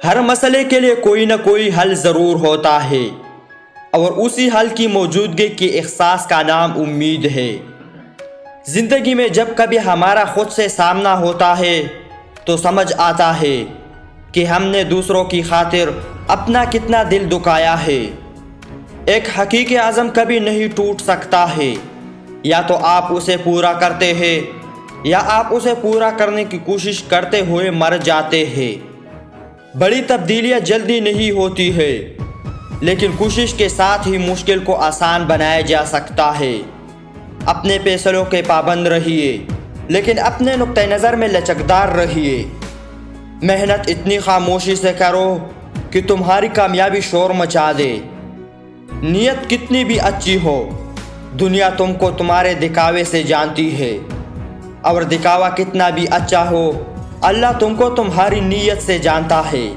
ہر مسئلے کے لیے کوئی نہ کوئی حل ضرور ہوتا ہے، اور اسی حل کی موجودگی کے احساس کا نام امید ہے۔ زندگی میں جب کبھی ہمارا خود سے سامنا ہوتا ہے تو سمجھ آتا ہے کہ ہم نے دوسروں کی خاطر اپنا کتنا دل دکھایا ہے۔ ایک حقیقی عزم کبھی نہیں ٹوٹ سکتا ہے، یا تو آپ اسے پورا کرتے ہیں یا آپ اسے پورا کرنے کی کوشش کرتے ہوئے مر جاتے ہیں۔ بڑی تبدیلیاں جلدی نہیں ہوتی ہے، لیکن کوشش کے ساتھ ہی مشکل کو آسان بنایا جا سکتا ہے۔ اپنے فیصلوں کے پابند رہیے، لیکن اپنے نقطہ نظر میں لچکدار رہیے۔ محنت اتنی خاموشی سے کرو کہ تمہاری کامیابی شور مچا دے۔ نیت کتنی بھی اچھی ہو، دنیا تم کو تمہارے دکھاوے سے جانتی ہے، اور دکھاوا کتنا بھی اچھا ہو، اللہ تم کو تمہاری نیت سے جانتا ہے۔